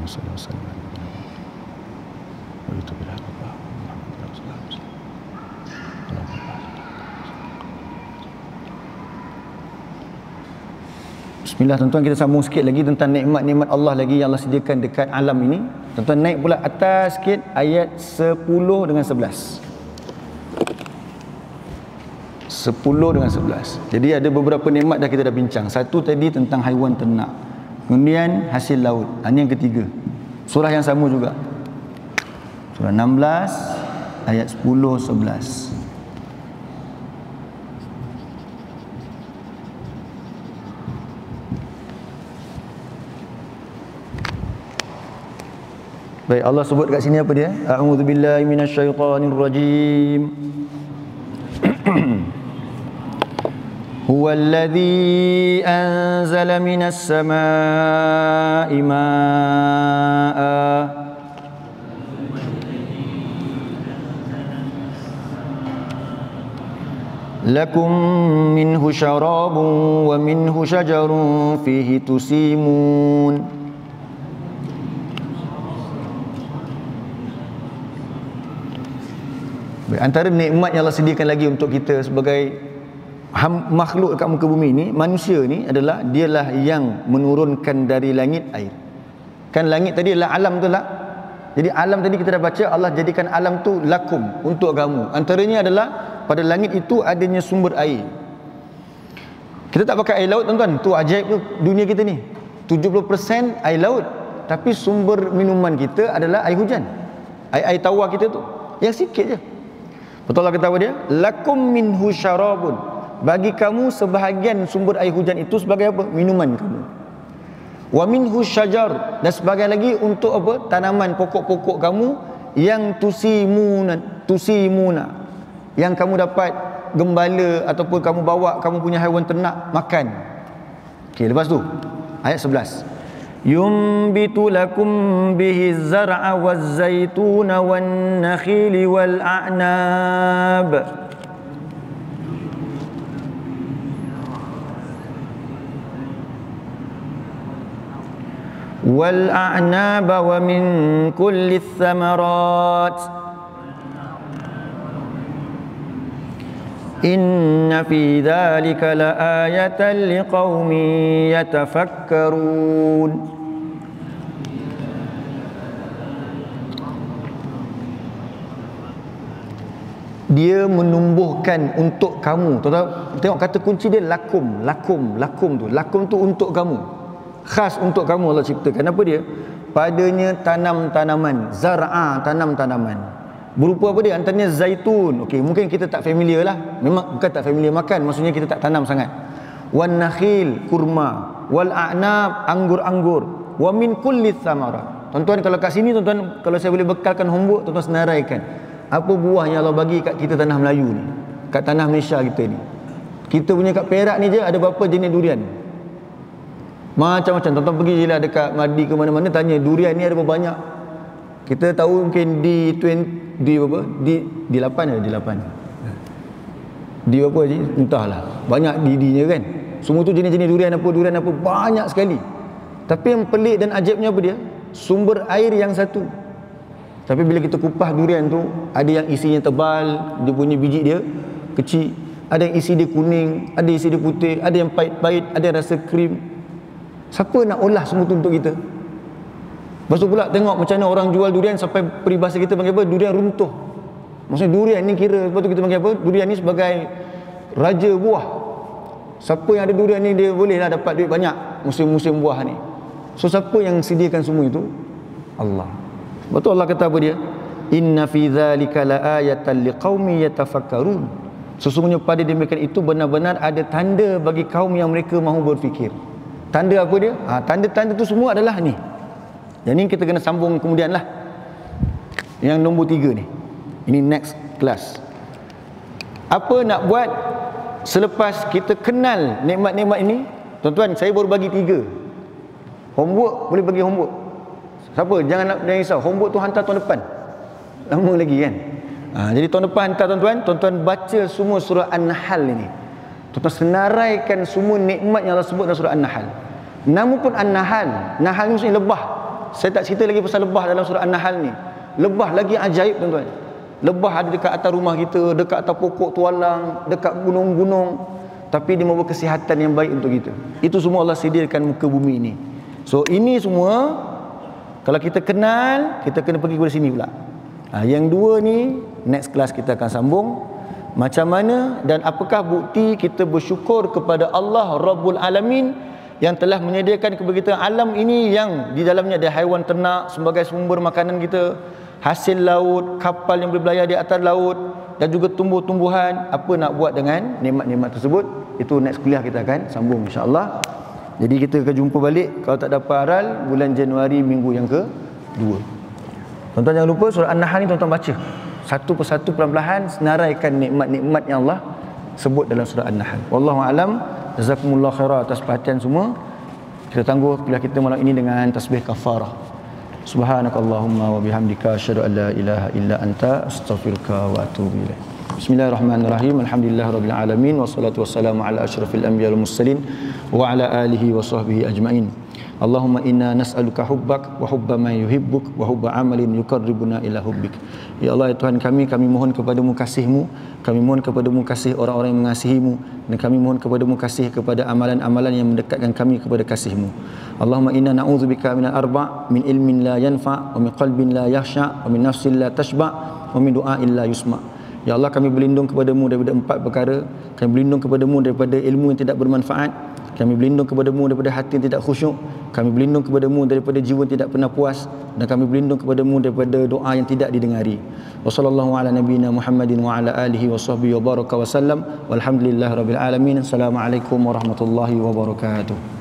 Bismillah tuan-tuan, kita sambung sikit lagi tentang nikmat-nikmat Allah lagi yang Allah sediakan dekat alam ini. Tuan-tuan naik pula atas sikit ayat 10 dengan 11. 10 dengan 11. Jadi ada beberapa nikmat dah kita dah bincang. Satu tadi tentang haiwan ternak. Kemudian hasil laut. Ini yang ketiga. Surah yang sama juga. Surah 16 ayat 10 11. Baik, Allah sebut kat sini apa dia? A'udzubillahi minasyaitonirrajim. Huwallazi anzala minas samaa'i maa'a lakum minhu syarabun wa minhu syajarun fihi tusimun. Antara nikmat yang Allah sediakan lagi untuk kita sebagai makhluk dekat muka bumi ni, manusia ni adalah dialah yang menurunkan dari langit air. Kan langit tadi adalah alam tu lah. Jadi alam tadi kita dah baca, Allah jadikan alam tu lakum, untuk kamu. Antaranya adalah pada langit itu adanya sumber air. Kita tak pakai air laut tuan-tuan. Tu ajaib tu dunia kita ni. 70% air laut, tapi sumber minuman kita adalah air hujan. Air tawar kita tu. Yang sikit je. Betul Allah kata apa dia? Lakum minhu syarabun. Bagi kamu sebahagian sumber air hujan itu sebagai apa? Minuman kamu. Wa minhu syajar. Dan sebahagian lagi untuk apa? Tanaman pokok-pokok kamu yang tusimuna. Yang kamu dapat gembala ataupun kamu bawa kamu punya haiwan ternak makan. Okey, lepas tu ayat 11. Yumbitu lakum bihi zar'a waz-zaituna wan-nakhili wal-a'nab wa min kulli thamarat inna fi dhalika laayatan liqaumin yatafakkarun. Dia menumbuhkan untuk kamu. Tengok kata kunci dia lakum tu untuk kamu, khas untuk kamu Allah ciptakan. Apa dia? Padanya tanam tanaman, zar'a, tanam tanaman. Berupa apa dia? Antaranya zaitun. Okey, mungkin kita tak familiar lah. Memang bukan tak familiar makan, maksudnya kita tak tanam sangat. Wan nakhil, kurma. Wal a'nab, anggur-anggur. Wa min kulli thamarat. Tuan-tuan kalau kat sini, tuan-tuan kalau saya boleh bekalkan homework, tuan-tuan senaraikan apa buah yang Allah bagi kat kita tanah Melayu ni, kat tanah Malaysia kita ni. Kita punya kat Perak ni je ada berapa jenis durian? Macam-macam. Tuan-tuan pergi je lah dekat Madi ke mana-mana, tanya durian ni ada berapa banyak. Kita tahu mungkin di 8 ada di 8. Di apa je? Entahlah. Banyak didinya kan. Semua tu jenis-jenis durian apa banyak sekali. Tapi yang pelik dan ajaibnya apa dia? Sumber air yang satu. Tapi bila kita kupas durian tu, ada yang isinya tebal, dia punya biji dia kecil, ada yang isi dia kuning, ada yang isi dia putih, ada yang pahit-pahit, ada yang rasa krim. Siapa nak olah semua tu untuk kita? Lepas tu pula tengok macam mana orang jual durian, sampai peribahasa kita panggil apa? Durian runtuh. Maksudnya durian ni kira, lepas tu kita panggil apa? Durian ni sebagai raja buah. Siapa yang ada durian ni dia bolehlah dapat duit banyak musim-musim buah ni. So siapa yang sediakan semua itu? Allah. Betul Allah kata apa dia? Inna fi dzalika laayatan liqaumin yatafakkarun. Sesungguhnya pada demikian itu benar-benar ada tanda bagi kaum yang mereka mahu berfikir. Tanda apa dia? Tanda-tanda tu semua adalah ni. Yang ni kita kena sambung kemudian lah. Yang nombor 3 ni. Ini next class. Apa nak buat selepas kita kenal nikmat-nikmat ini? Tuan-tuan, saya baru bagi 3. Homework, boleh bagi homework. Siapa? Jangan risau. Homework tu hantar tahun depan. Lama lagi kan? Jadi tahun depan hantar tuan-tuan. Tuan-tuan baca semua surah An-Nahl ini. Tuan-tuan senaraikan semua nikmat yang Allah sebut dalam surah An-Nahl. Nama pun An-Nahl. Nahl ni maksudnya lebah. Saya tak cerita lagi pasal lebah dalam surah An-Nahl ni. Lebah lagi ajaib tuan-tuan. Lebah ada dekat atas rumah kita, dekat atas pokok tualang, dekat gunung-gunung, tapi dia membawa kesihatan yang baik untuk kita. Itu semua Allah sediakan muka bumi ini. So ini semua kalau kita kenal, kita kena pergi ke sini pula. Yang dua ni next class kita akan sambung. Macam mana dan apakah bukti kita bersyukur kepada Allah Rabbul Alamin yang telah menyediakan kepada kita alam ini, yang di dalamnya ada haiwan ternak sebagai sumber makanan kita, hasil laut, kapal yang berbelayar di atas laut, dan juga tumbuh-tumbuhan. Apa nak buat dengan nikmat-nikmat tersebut, itu next kuliah kita akan sambung insya-Allah. Jadi kita akan jumpa balik kalau tak dapat aral bulan Januari minggu yang ke-2. Tuan-tuan jangan lupa surah An-Nahl ni tuan-tuan baca satu persatu perlahan-lahan, senaraikan nikmat-nikmat yang Allah sebut dalam surah An-Nahl. Wallahu alam. Jazakumullah khairan atas perhatian semua. Kita tangguh kuliah kita malam ini dengan tasbih kafarah. Subhanakallahumma wa bihamdika asyhadu an la ilaha illa anta astaghfiruka wa atubu ilaik. Bismillahirrahmanirrahim. Alhamdulillahirabbil alamin wassalatu wassalamu ala asyrafil anbiya'i wal mursalin wa ala alihi wa sahbihi ajmain. Allahumma inna nas'aluka hubbak wa hubba man yuhibbuk wa hubba amalin yuqarribuna ila hubbik. Ya Allah, ya Tuhan kami mohon kepadamu kasih-Mu, kami mohon kepadamu kasih orang-orang yang mengasihi-Mu, dan kami mohon kepadamu kasih kepada amalan-amalan yang mendekatkan kami kepada kasih-Mu. Allahumma inna na'udzubika minal arba' min ilmin la yanfa' wa min qalbin la yakhsha' wa min nafsin la tashba' wa min du'ain la yusma'. Ya Allah, kami berlindung kepadamu daripada 4 perkara. Kami berlindung kepadamu daripada ilmu yang tidak bermanfaat. Kami berlindung kepadamu daripada hati yang tidak khusyuk. Kami berlindung kepadamu daripada jiwa yang tidak pernah puas. Dan kami berlindung kepadamu daripada doa yang tidak didengari. Wa sallallahu ala nabiyyina Muhammadin wa ala alihi wa sahbihi wa baraka wa sallam. Walhamdulillahirabbil alamin. Assalamualaikum warahmatullahi wabarakatuh.